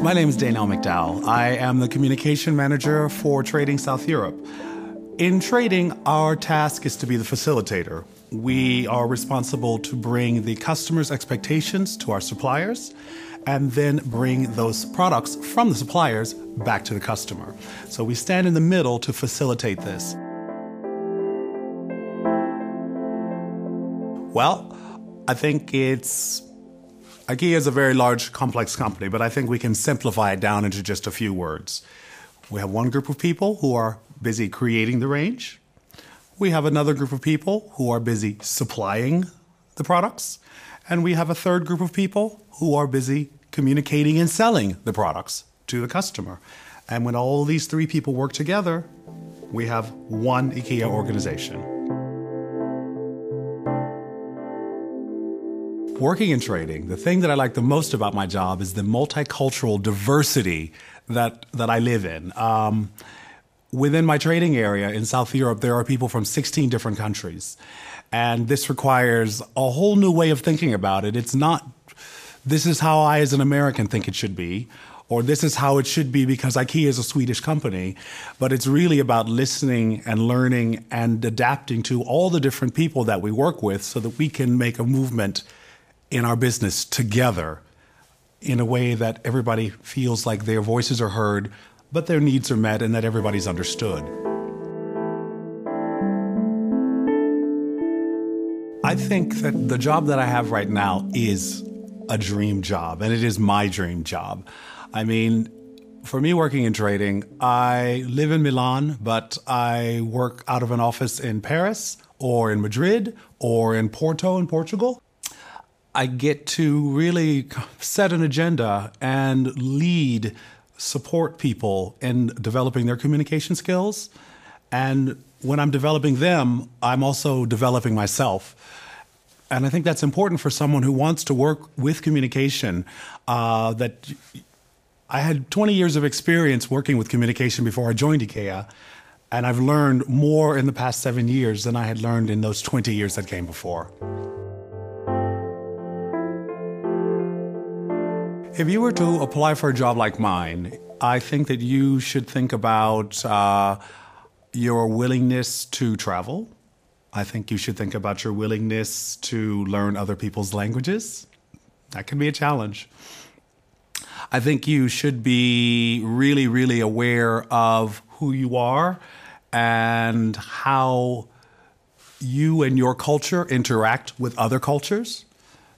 My name is Danielle McDowell. I am the communication manager for Trading South Europe. In trading, our task is to be the facilitator. We are responsible to bring the customer's expectations to our suppliers and then bring those products from the suppliers back to the customer. So we stand in the middle to facilitate this. Well, I think IKEA is a very large, complex company, but I think we can simplify it down into just a few words. We have one group of people who are busy creating the range. We have another group of people who are busy supplying the products. And we have a third group of people who are busy communicating and selling the products to the customer. And when all these three people work together, we have one IKEA organization. Working in trading, the thing that I like the most about my job is the multicultural diversity that I live in. Within my trading area in South Europe, there are people from 16 different countries. And this requires a whole new way of thinking about it. It's not, this is how I as an American think it should be, or this is how it should be because IKEA is a Swedish company. But it's really about listening and learning and adapting to all the different people that we work with so that we can make a movement in our business together in a way that everybody feels like their voices are heard, but their needs are met and that everybody's understood. I think that the job that I have right now is a dream job, and it is my dream job. I mean, for me working in trading, I live in Milan, but I work out of an office in Paris or in Madrid or in Porto in Portugal. I get to really set an agenda and lead, support people in developing their communication skills. And when I'm developing them, I'm also developing myself. And I think that's important for someone who wants to work with communication. That I had 20 years of experience working with communication before I joined IKEA. And I've learned more in the past 7 years than I had learned in those 20 years that came before. If you were to apply for a job like mine, I think that you should think about your willingness to travel. I think you should think about your willingness to learn other people's languages. That can be a challenge. I think you should be really, really aware of who you are and how you and your culture interact with other cultures.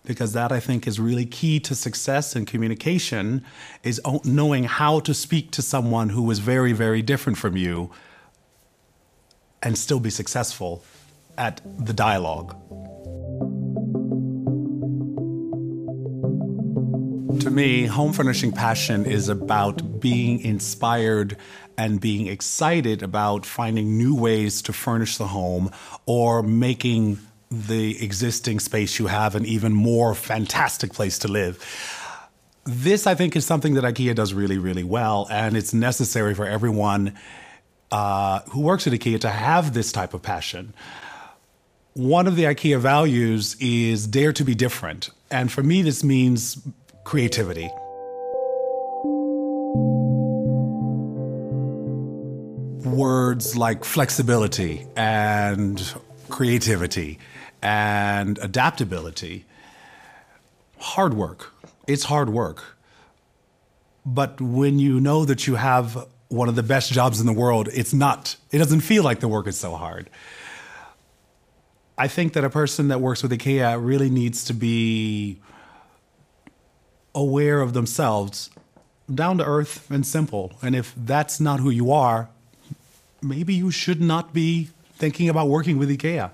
Because that, I think, is really key to success in communication, is knowing how to speak to someone who is very, very different from you and still be successful at the dialogue. To me, home furnishing passion is about being inspired and being excited about finding new ways to furnish the home or making the existing space you have an even more fantastic place to live. This, I think, is something that IKEA does really, really well, and it's necessary for everyone who works at IKEA to have this type of passion. One of the IKEA values is dare to be different, and for me this means creativity. Words like flexibility and creativity and adaptability. Hard work. It's hard work. But when you know that you have one of the best jobs in the world, it doesn't feel like the work is so hard. I think that a person that works with IKEA really needs to be aware of themselves, down to earth and simple. And if that's not who you are, maybe you should not be thinking about working with IKEA.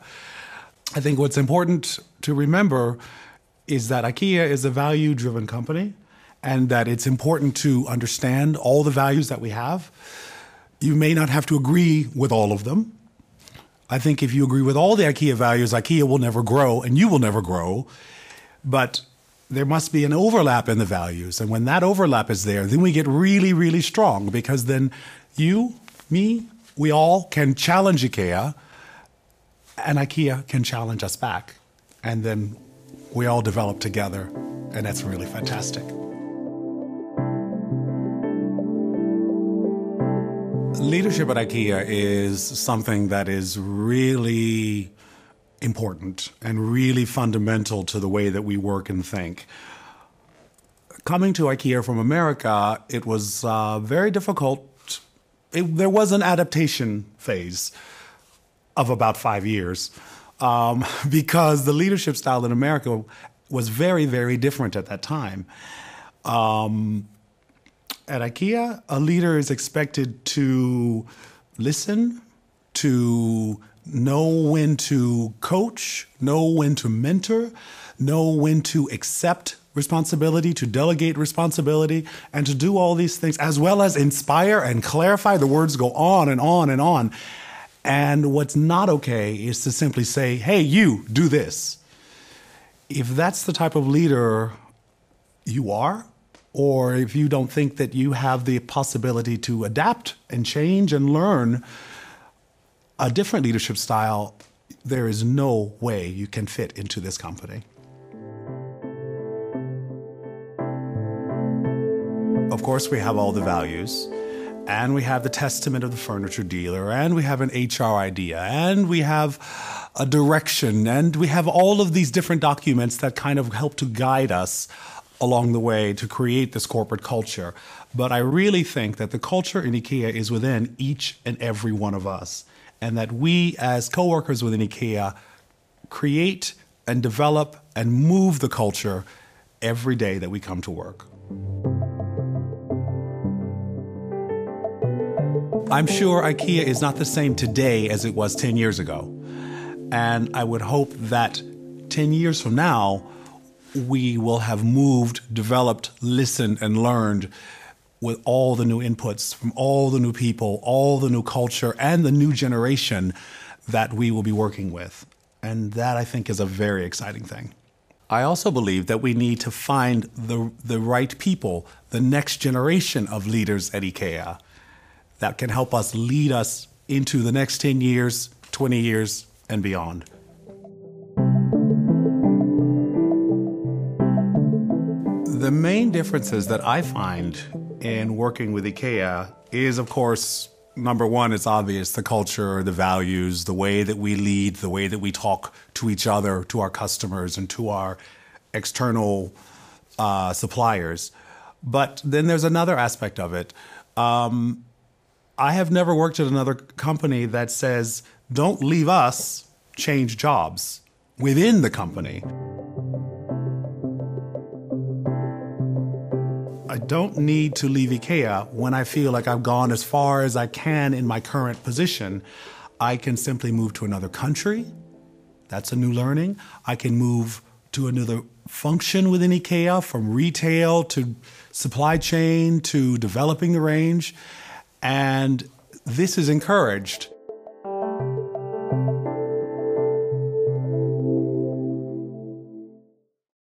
I think what's important to remember is that IKEA is a value-driven company and that it's important to understand all the values that we have. You may not have to agree with all of them. I think if you agree with all the IKEA values, IKEA will never grow and you will never grow. But there must be an overlap in the values. And when that overlap is there, then we get really, really strong because then you, me, we all can challenge IKEA and IKEA can challenge us back. And then we all develop together, and that's really fantastic. Leadership at IKEA is something that is really important and really fundamental to the way that we work and think. Coming to IKEA from America, it was very difficult. There was an adaptation phase of about 5 years because the leadership style in America was very, very different at that time. At IKEA, a leader is expected to listen, to know when to coach, know when to mentor, know when to accept responsibility, to delegate responsibility, and to do all these things, as well as inspire and clarify. The words go on and on and on. And what's not okay is to simply say, hey, you, do this. If that's the type of leader you are, or if you don't think that you have the possibility to adapt and change and learn a different leadership style, there is no way you can fit into this company. Of course, we have all the values, and we have the testament of the furniture dealer, and we have an HR idea, and we have a direction, and we have all of these different documents that kind of help to guide us along the way to create this corporate culture. But I really think that the culture in IKEA is within each and every one of us, and that we as coworkers within IKEA create and develop and move the culture every day that we come to work. I'm sure IKEA is not the same today as it was 10 years ago. And I would hope that 10 years from now, we will have moved, developed, listened, and learned with all the new inputs from all the new people, all the new culture, and the new generation that we will be working with. And that, I think, is a very exciting thing. I also believe that we need to find the right people, the next generation of leaders at IKEA that can help us lead us into the next 10 years, 20 years, and beyond. The main differences that I find in working with IKEA is, of course, number one, it's obvious, the culture, the values, the way that we lead, the way that we talk to each other, to our customers, and to our external suppliers. But then there's another aspect of it. I have never worked at another company that says, don't leave us, change jobs within the company. I don't need to leave IKEA when I feel like I've gone as far as I can in my current position. I can simply move to another country. That's a new learning. I can move to another function within IKEA, from retail to supply chain to developing the range. And this is encouraged.